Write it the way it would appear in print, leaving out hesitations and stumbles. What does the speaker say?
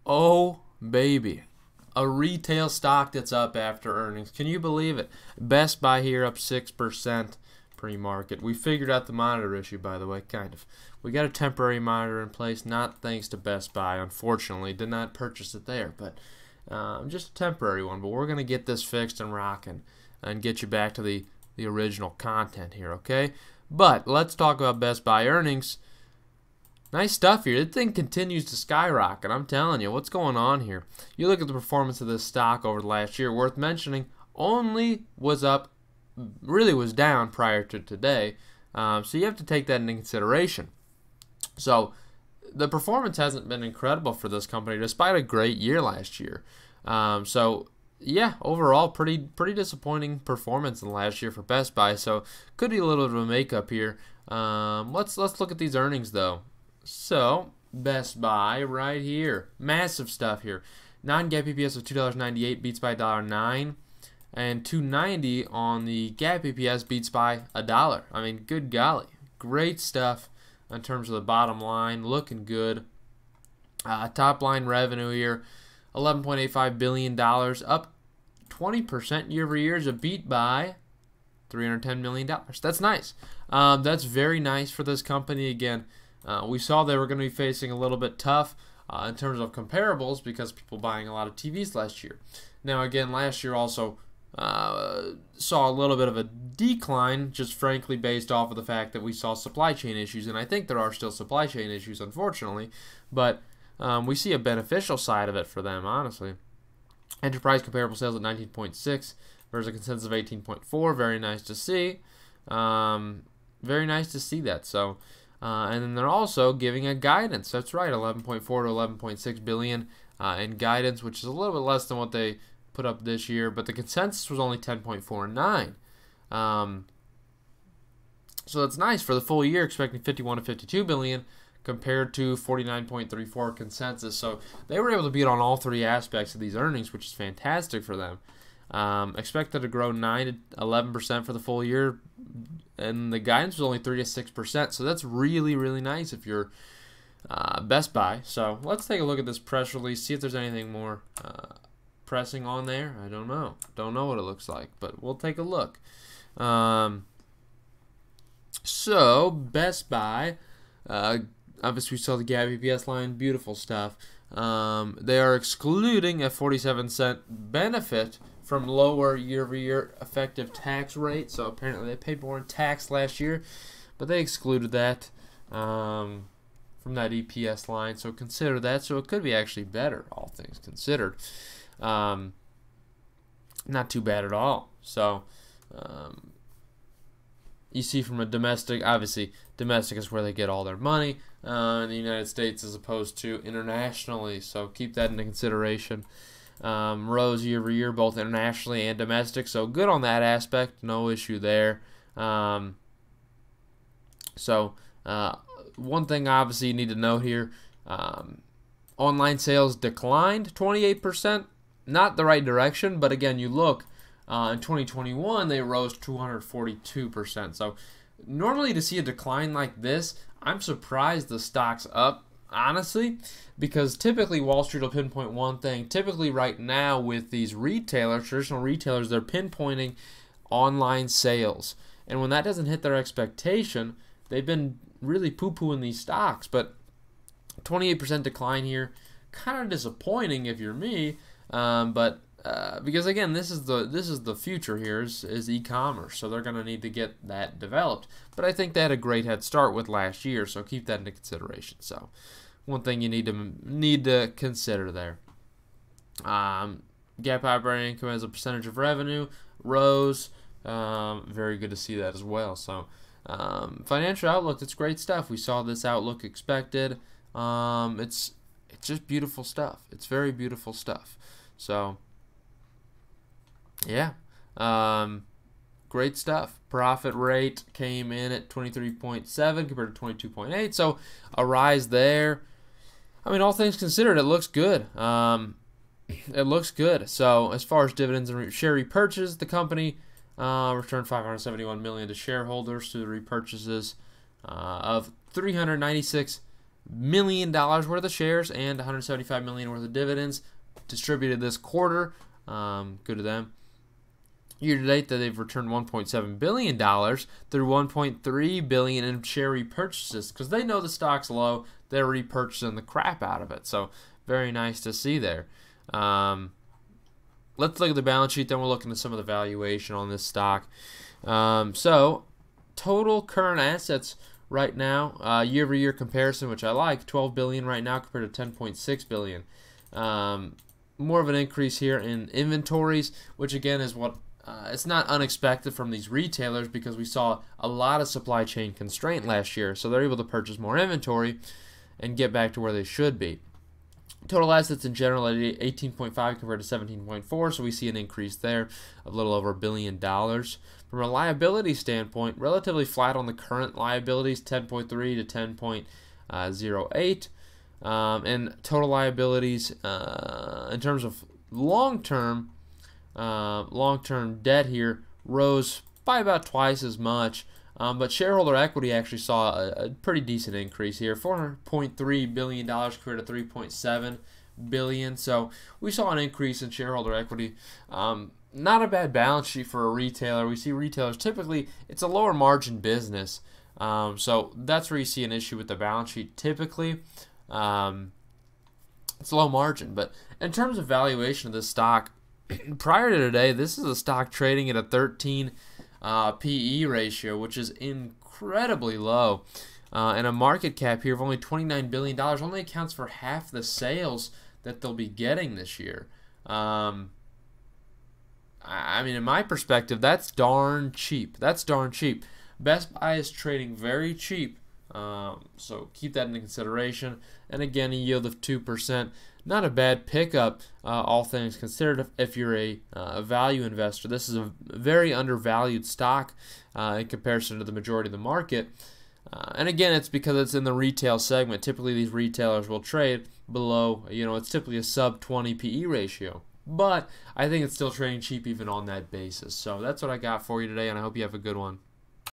Oh, baby. A retail stock that's up after earnings. Can you believe it? Best Buy here up 6% pre-market. We figured out the monitor issue, by the way, kind of. We got a temporary monitor in place, not thanks to Best Buy, unfortunately. Did not purchase it there, but just a temporary one. But we're going to get this fixed and rocking and get you back to the original content here, okay? But let's talk about Best Buy earnings. Nice stuff here. This thing continues to skyrocket. I'm telling you, what's going on here? You look at the performance of this stock over the last year, worth mentioning, only was up, really was down prior to today. So you have to take that into consideration. So the performance hasn't been incredible for this company despite a great year last year. So yeah, overall pretty disappointing performance in the last year for Best Buy. So could be a little bit of a makeup here. Let's look at these earnings though. So Best Buy right here, massive stuff here. Non-GAAP EPS of $2.98 beats by $1.09, and $2.90 on the GAAP EPS beats by $1. I mean, good golly, great stuff in terms of the bottom line, looking good. Top line revenue here, $11.85 billion, up 20% year over year, is a beat by $310 million. That's nice. That's very nice for this company. Again, we saw they were going to be facing a little bit tough in terms of comparables because people buying a lot of TVs last year. Now, again, last year also saw a little bit of a decline, just frankly based off of the fact that we saw supply chain issues, and I think there are still supply chain issues, unfortunately, but we see a beneficial side of it for them, honestly. Enterprise comparable sales at 19.6 versus a consensus of 18.4. Very nice to see. Very nice to see that. So. And then they're also giving a guidance. That's right, 11.4 to 11.6 billion in guidance, which is a little bit less than what they put up this year. But the consensus was only 10.49. So that's nice for the full year, expecting 51 to 52 billion compared to 49.34 consensus. So they were able to beat on all three aspects of these earnings, which is fantastic for them. Expected to grow 9 to 11% for the full year, and the guidance was only 3 to 6%. So that's really, really nice if you're Best Buy. So let's take a look at this press release, see if there's anything more pressing on there. I don't know. Don't know what it looks like, but we'll take a look. So Best Buy, obviously we saw the GAAP EPS line, beautiful stuff. They are excluding a 47-cent benefit from lower year-over-year effective tax rate. So apparently they paid more in tax last year, but they excluded that from that EPS line. So consider that. So it could be actually better, all things considered. Not too bad at all. So you see from a domestic, obviously domestic is where they get all their money in the United States as opposed to internationally. So keep that into consideration. Rose year over year, both internationally and domestic. So good on that aspect. No issue there. One thing obviously you need to note here, online sales declined 28%. Not the right direction, but again, you look, in 2021, they rose 242%. So normally to see a decline like this, I'm surprised the stock's up, honestly, because typically Wall Street will pinpoint one thing. Typically right now with these retailers, traditional retailers, they're pinpointing online sales. And when that doesn't hit their expectation, they've been really poo-pooing these stocks. But 28% decline here, kind of disappointing if you're me. Because again, this is the future here is e-commerce, so they're going to need to get that developed. But I think they had a great head start with last year, so keep that into consideration. So one thing you need to consider there. GAAP operating income as a percentage of revenue rose. Very good to see that as well. So financial outlook, it's great stuff. We saw this outlook expected. It's just beautiful stuff. It's very beautiful stuff. So yeah, great stuff. Profit rate came in at 23.7 compared to 22.8, so a rise there. I mean, all things considered, it looks good. It looks good. So as far as dividends and share repurchase, the company returned $571 million to shareholders through the repurchases of 396 million worth of shares and $175 million worth of dividends distributed this quarter. Good to them. Year to date, that they've returned $1.7 billion through $1.3 billion in share repurchases, because they know the stock's low. They're repurchasing the crap out of it. So very nice to see there. Let's look at the balance sheet, then we'll look into some of the valuation on this stock. So total current assets right now, year-over-year comparison, which I like, $12 billion right now compared to $10.6 billion. More of an increase here in inventories, which again is what it's not unexpected from these retailers, because we saw a lot of supply chain constraint last year, so they're able to purchase more inventory and get back to where they should be. Total assets in general at 18.5 compared to 17.4, so we see an increase there of a little over $1 billion. From a liability standpoint, relatively flat on the current liabilities, 10.3 to 10.08. And total liabilities in terms of long-term debt here rose by about twice as much, but shareholder equity actually saw a pretty decent increase here, $4.3 billion compared to $3.7 billion. So we saw an increase in shareholder equity. Not a bad balance sheet for a retailer. We see retailers typically, it's a lower margin business, so that's where you see an issue with the balance sheet typically. It's low margin, but in terms of valuation of this stock, prior to today, this is a stock trading at a 13 PE ratio, which is incredibly low, and a market cap here of only $29 billion only accounts for half the sales that they'll be getting this year. I mean, in my perspective, that's darn cheap. That's darn cheap. Best Buy is trading very cheap. So keep that into consideration. And again, a yield of 2%. Not a bad pickup, all things considered, if you're a value investor. This is a very undervalued stock in comparison to the majority of the market. And again, it's because it's in the retail segment. Typically, these retailers will trade below, it's typically a sub 20 PE ratio. But I think it's still trading cheap even on that basis. So that's what I got for you today, and I hope you have a good one.